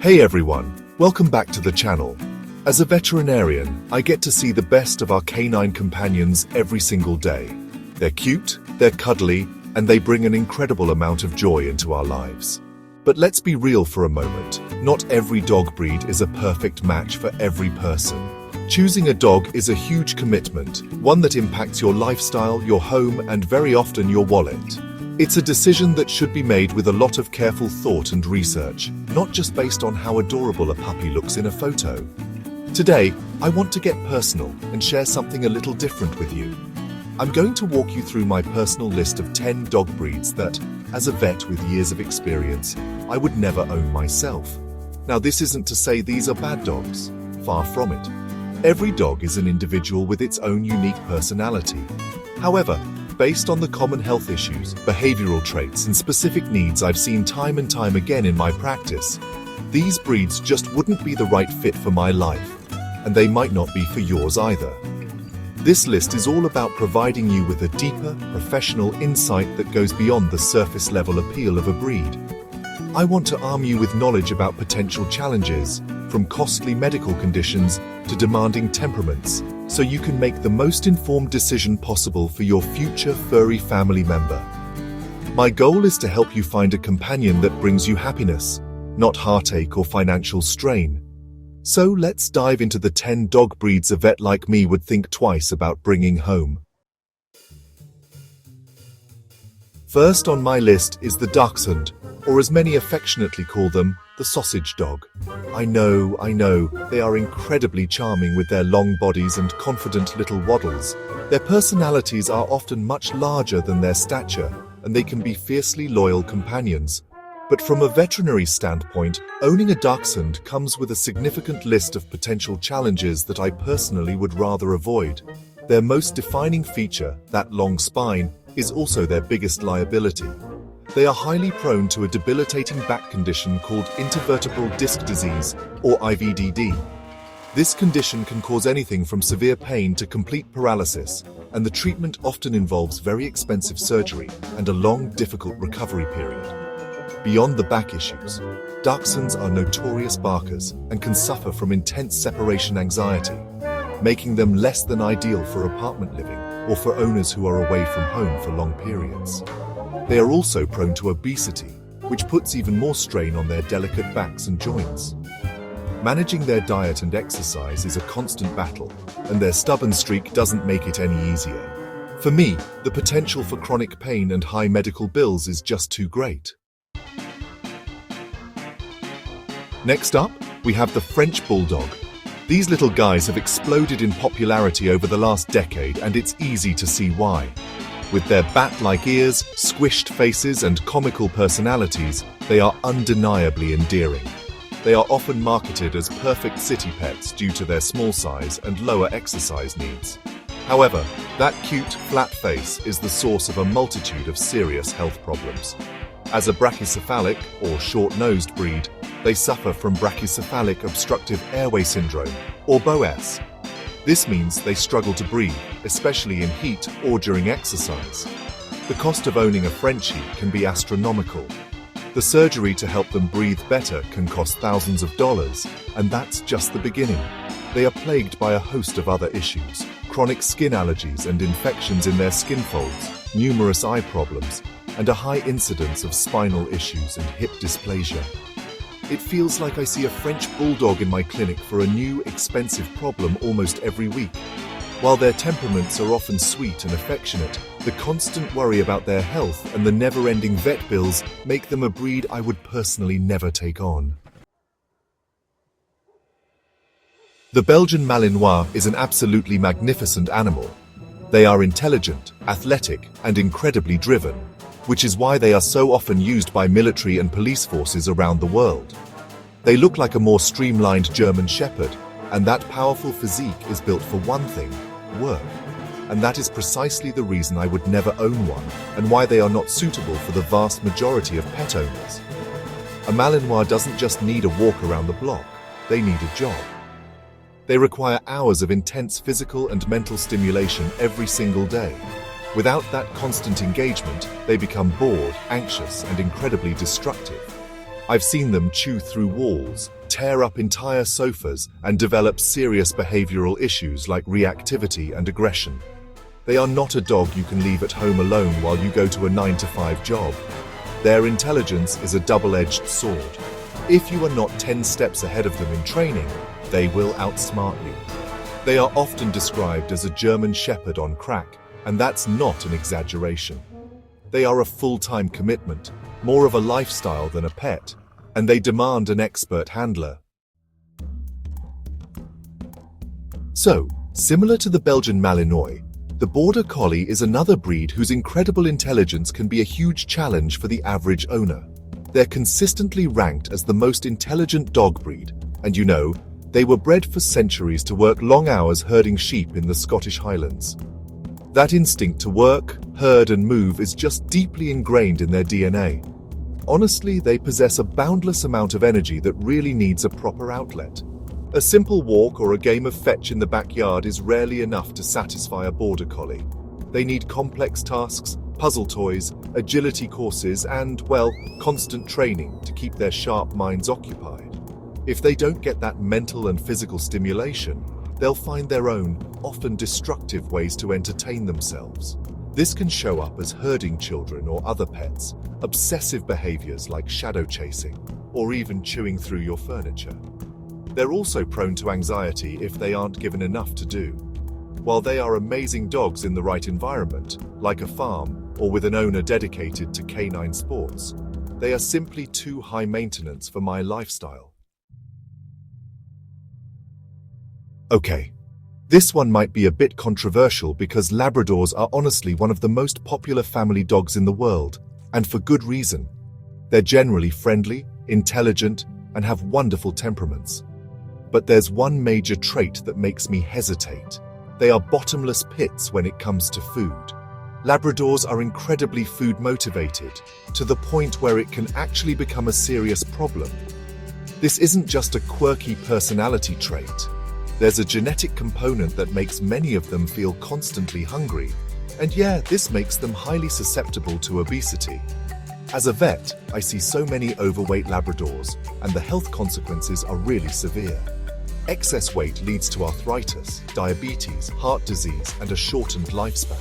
Hey everyone, welcome back to the channel. As a veterinarian, I get to see the best of our canine companions every single day. They're cute, they're cuddly, and they bring an incredible amount of joy into our lives. But let's be real for a moment. Not every dog breed is a perfect match for every person. Choosing a dog is a huge commitment, one that impacts your lifestyle, your home, and very often your wallet. It's a decision that should be made with a lot of careful thought and research, not just based on how adorable a puppy looks in a photo. Today, I want to get personal and share something a little different with you. I'm going to walk you through my personal list of 10 dog breeds that, as a vet with years of experience, I would never own myself. Now, this isn't to say these are bad dogs. Far from it. Every dog is an individual with its own unique personality. However, based on the common health issues, behavioral traits, and specific needs I've seen time and time again in my practice, these breeds just wouldn't be the right fit for my life, and they might not be for yours either. This list is all about providing you with a deeper, professional insight that goes beyond the surface-level appeal of a breed. I want to arm you with knowledge about potential challenges, from costly medical conditions to demanding temperaments, so you can make the most informed decision possible for your future furry family member. My goal is to help you find a companion that brings you happiness, not heartache or financial strain. So let's dive into the 10 dog breeds a vet like me would think twice about bringing home. First on my list is the Dachshund, or as many affectionately call them, the sausage dog. I know, they are incredibly charming with their long bodies and confident little waddles. Their personalities are often much larger than their stature, and they can be fiercely loyal companions. But from a veterinary standpoint, owning a Dachshund comes with a significant list of potential challenges that I personally would rather avoid. Their most defining feature, that long spine, is also their biggest liability. They are highly prone to a debilitating back condition called intervertebral disc disease, or IVDD. This condition can cause anything from severe pain to complete paralysis, and the treatment often involves very expensive surgery and a long, difficult recovery period. Beyond the back issues, Dachshunds are notorious barkers and can suffer from intense separation anxiety, making them less than ideal for apartment living or for owners who are away from home for long periods. They are also prone to obesity, which puts even more strain on their delicate backs and joints. Managing their diet and exercise is a constant battle, and their stubborn streak doesn't make it any easier. For me, the potential for chronic pain and high medical bills is just too great. Next up, we have the French Bulldog. These little guys have exploded in popularity over the last decade, and it's easy to see why. With their bat-like ears, squished faces, and comical personalities, they are undeniably endearing. They are often marketed as perfect city pets due to their small size and lower exercise needs. However, that cute, flat face is the source of a multitude of serious health problems. As a brachycephalic, or short-nosed breed, they suffer from brachycephalic obstructive airway syndrome, or BOS. This means they struggle to breathe, especially in heat or during exercise. The cost of owning a Frenchie can be astronomical. The surgery to help them breathe better can cost thousands of dollars, and that's just the beginning. They are plagued by a host of other issues: chronic skin allergies and infections in their skin folds, numerous eye problems, and a high incidence of spinal issues and hip dysplasia. It feels like I see a French Bulldog in my clinic for a new, expensive problem almost every week. While their temperaments are often sweet and affectionate, the constant worry about their health and the never-ending vet bills make them a breed I would personally never take on. The Belgian Malinois is an absolutely magnificent animal. They are intelligent, athletic, and incredibly driven, which is why they are so often used by military and police forces around the world. They look like a more streamlined German Shepherd, and that powerful physique is built for one thing: work. And that is precisely the reason I would never own one, and why they are not suitable for the vast majority of pet owners. A Malinois doesn't just need a walk around the block, they need a job. They require hours of intense physical and mental stimulation every single day. Without that constant engagement, they become bored, anxious, and incredibly destructive. I've seen them chew through walls, tear up entire sofas, and develop serious behavioral issues like reactivity and aggression. They are not a dog you can leave at home alone while you go to a 9-to-5 job. Their intelligence is a double-edged sword. If you are not 10 steps ahead of them in training, they will outsmart you. They are often described as a German Shepherd on crack, and that's not an exaggeration. They are a full-time commitment, more of a lifestyle than a pet, and they demand an expert handler. So, similar to the Belgian Malinois, the Border Collie is another breed whose incredible intelligence can be a huge challenge for the average owner. They're consistently ranked as the most intelligent dog breed, and you know, they were bred for centuries to work long hours herding sheep in the Scottish Highlands. That instinct to work, herd, and move is just deeply ingrained in their DNA. Honestly, they possess a boundless amount of energy that really needs a proper outlet. A simple walk or a game of fetch in the backyard is rarely enough to satisfy a Border Collie. They need complex tasks, puzzle toys, agility courses, and, well, constant training to keep their sharp minds occupied. If they don't get that mental and physical stimulation, they'll find their own, often destructive ways to entertain themselves. This can show up as herding children or other pets, obsessive behaviors like shadow chasing, or even chewing through your furniture. They're also prone to anxiety if they aren't given enough to do. While they are amazing dogs in the right environment, like a farm or with an owner dedicated to canine sports, they are simply too high maintenance for my lifestyle. Okay, this one might be a bit controversial because Labradors are honestly one of the most popular family dogs in the world, and for good reason. They're generally friendly, intelligent, and have wonderful temperaments. But there's one major trait that makes me hesitate. They are bottomless pits when it comes to food. Labradors are incredibly food motivated, to the point where it can actually become a serious problem. This isn't just a quirky personality trait. There's a genetic component that makes many of them feel constantly hungry, and yeah, this makes them highly susceptible to obesity. As a vet, I see so many overweight Labradors, and the health consequences are really severe. Excess weight leads to arthritis, diabetes, heart disease, and a shortened lifespan.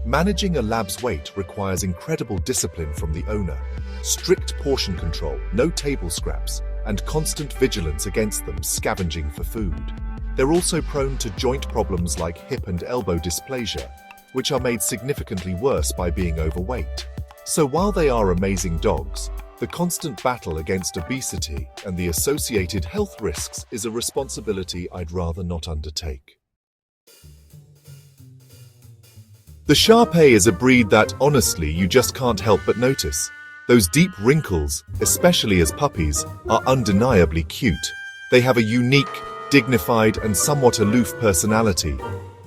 Managing a lab's weight requires incredible discipline from the owner, strict portion control, no table scraps, and constant vigilance against them scavenging for food. They're also prone to joint problems like hip and elbow dysplasia, which are made significantly worse by being overweight. So while they are amazing dogs, the constant battle against obesity and the associated health risks is a responsibility I'd rather not undertake. The Shar-Pei is a breed that, honestly, you just can't help but notice. Those deep wrinkles, especially as puppies, are undeniably cute. They have a unique, dignified, and somewhat aloof personality.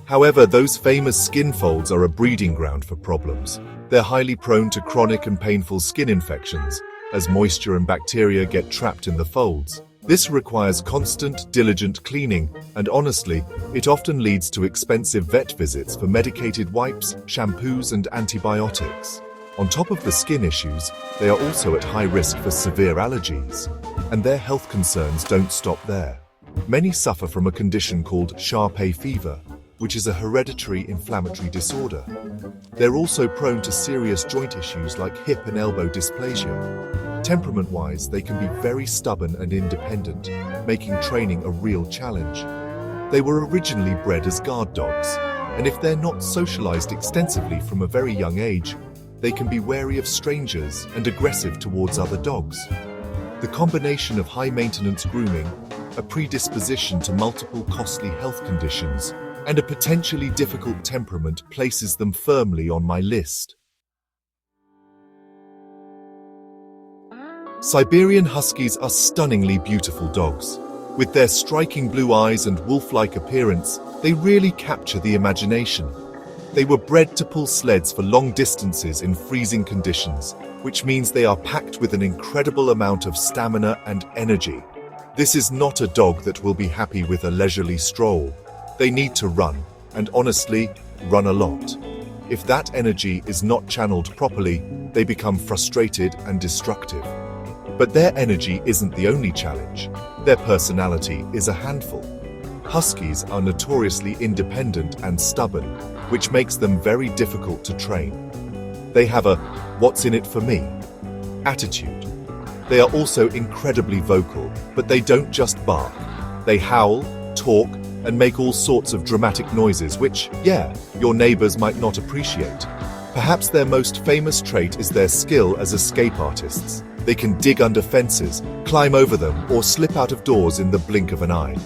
However, those famous skin folds are a breeding ground for problems. They're highly prone to chronic and painful skin infections, as moisture and bacteria get trapped in the folds. This requires constant, diligent cleaning, and honestly, it often leads to expensive vet visits for medicated wipes, shampoos, and antibiotics. On top of the skin issues, they are also at high risk for severe allergies, and their health concerns don't stop there. Many suffer from a condition called Shar-Pei fever, which is a hereditary inflammatory disorder. They're also prone to serious joint issues like hip and elbow dysplasia. Temperament-wise, they can be very stubborn and independent, making training a real challenge. They were originally bred as guard dogs, and if they're not socialized extensively from a very young age, they can be wary of strangers and aggressive towards other dogs. The combination of high-maintenance grooming, a predisposition to multiple costly health conditions, and a potentially difficult temperament places them firmly on my list. Siberian Huskies are stunningly beautiful dogs. With their striking blue eyes and wolf-like appearance, they really capture the imagination. They were bred to pull sleds for long distances in freezing conditions, which means they are packed with an incredible amount of stamina and energy. This is not a dog that will be happy with a leisurely stroll. They need to run, and honestly, run a lot. If that energy is not channeled properly, they become frustrated and destructive. But their energy isn't the only challenge. Their personality is a handful. Huskies are notoriously independent and stubborn, which makes them very difficult to train. They have a "what's in it for me" attitude. They are also incredibly vocal, but they don't just bark. They howl, talk, and make all sorts of dramatic noises which, your neighbors might not appreciate. Perhaps their most famous trait is their skill as escape artists. They can dig under fences, climb over them, or slip out of doors in the blink of an eye.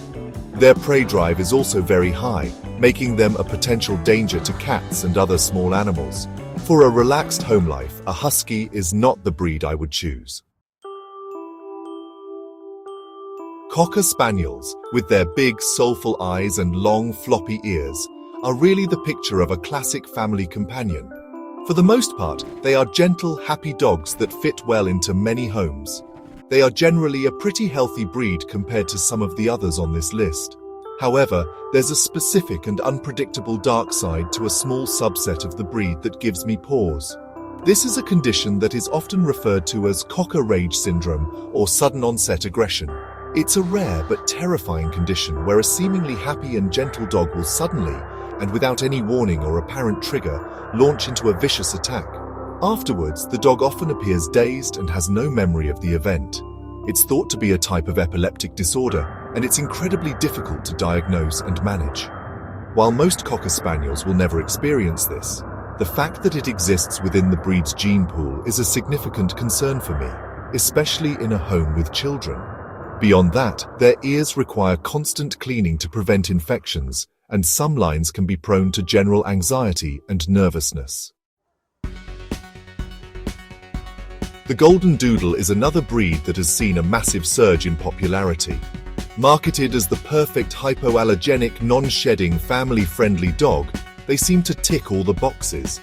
Their prey drive is also very high, making them a potential danger to cats and other small animals. For a relaxed home life, a husky is not the breed I would choose. Cocker Spaniels, with their big, soulful eyes and long, floppy ears, are really the picture of a classic family companion. For the most part, they are gentle, happy dogs that fit well into many homes. They are generally a pretty healthy breed compared to some of the others on this list. However, there's a specific and unpredictable dark side to a small subset of the breed that gives me pause. This is a condition that is often referred to as cocker rage syndrome or sudden onset aggression. It's a rare but terrifying condition where a seemingly happy and gentle dog will suddenly, and without any warning or apparent trigger, launch into a vicious attack. Afterwards, the dog often appears dazed and has no memory of the event. It's thought to be a type of epileptic disorder, and it's incredibly difficult to diagnose and manage. While most Cocker Spaniels will never experience this, the fact that it exists within the breed's gene pool is a significant concern for me, especially in a home with children. Beyond that, their ears require constant cleaning to prevent infections, and some lines can be prone to general anxiety and nervousness. The Golden Doodle is another breed that has seen a massive surge in popularity. Marketed as the perfect hypoallergenic, non-shedding, family-friendly dog, they seem to tick all the boxes.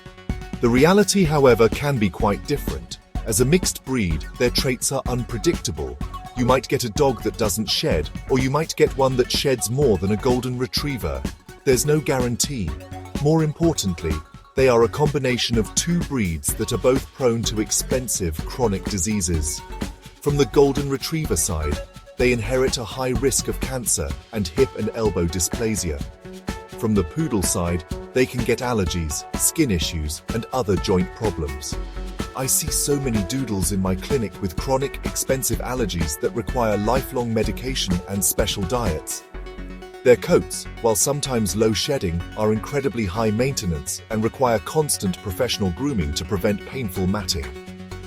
The reality, however, can be quite different. As a mixed breed, their traits are unpredictable. You might get a dog that doesn't shed, or you might get one that sheds more than a golden retriever. There's no guarantee. More importantly, they are a combination of two breeds that are both prone to expensive, chronic diseases. From the golden retriever side, they inherit a high risk of cancer and hip and elbow dysplasia. From the poodle side, they can get allergies, skin issues, and other joint problems. I see so many doodles in my clinic with chronic, expensive allergies that require lifelong medication and special diets. Their coats, while sometimes low shedding, are incredibly high maintenance and require constant professional grooming to prevent painful matting.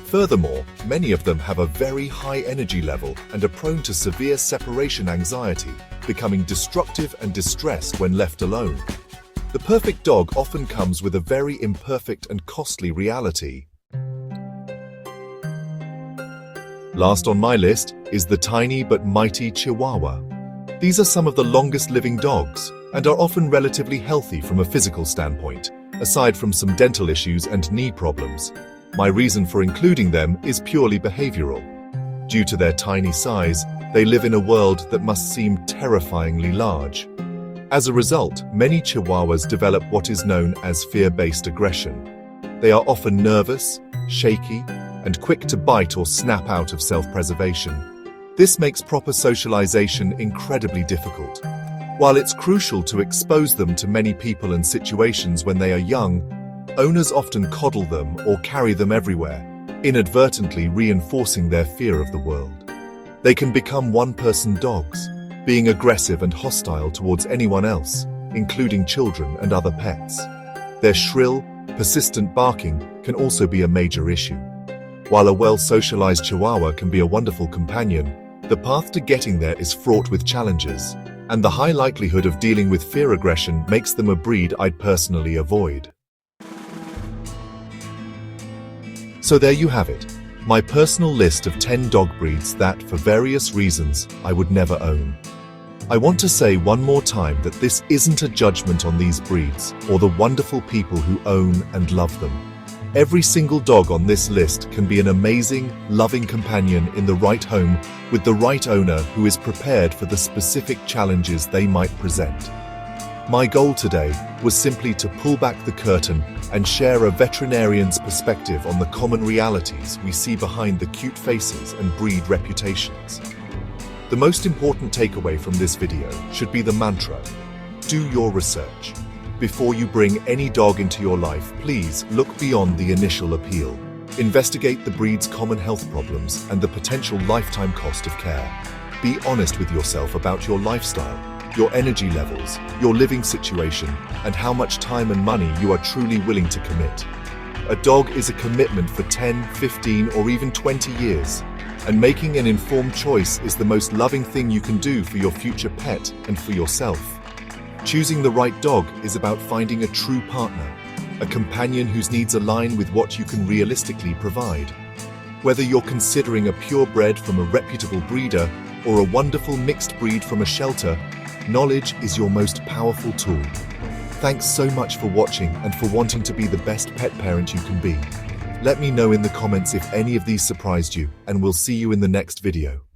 Furthermore, many of them have a very high energy level and are prone to severe separation anxiety, becoming destructive and distressed when left alone. The perfect dog often comes with a very imperfect and costly reality. Last on my list is the tiny but mighty Chihuahua. These are some of the longest living dogs and are often relatively healthy from a physical standpoint, aside from some dental issues and knee problems. My reason for including them is purely behavioral. Due to their tiny size, they live in a world that must seem terrifyingly large. As a result, many Chihuahuas develop what is known as fear-based aggression. They are often nervous, shaky, and quick to bite or snap out of self-preservation. This makes proper socialization incredibly difficult. While it's crucial to expose them to many people and situations when they are young, owners often coddle them or carry them everywhere, inadvertently reinforcing their fear of the world. They can become one-person dogs, being aggressive and hostile towards anyone else, including children and other pets. Their shrill, persistent barking can also be a major issue. While a well-socialized Chihuahua can be a wonderful companion, the path to getting there is fraught with challenges, and the high likelihood of dealing with fear aggression makes them a breed I'd personally avoid. So there you have it, my personal list of 10 dog breeds that, for various reasons, I would never own. I want to say one more time that this isn't a judgment on these breeds or the wonderful people who own and love them. Every single dog on this list can be an amazing, loving companion in the right home with the right owner who is prepared for the specific challenges they might present. My goal today was simply to pull back the curtain and share a veterinarian's perspective on the common realities we see behind the cute faces and breed reputations. The most important takeaway from this video should be the mantra: do your research. Before you bring any dog into your life, please look beyond the initial appeal. Investigate the breed's common health problems and the potential lifetime cost of care. Be honest with yourself about your lifestyle, your energy levels, your living situation, and how much time and money you are truly willing to commit. A dog is a commitment for 10, 15, or even 20 years, and making an informed choice is the most loving thing you can do for your future pet and for yourself. Choosing the right dog is about finding a true partner, a companion whose needs align with what you can realistically provide. Whether you're considering a purebred from a reputable breeder or a wonderful mixed breed from a shelter, knowledge is your most powerful tool. Thanks so much for watching and for wanting to be the best pet parent you can be. Let me know in the comments if any of these surprised you, and we'll see you in the next video.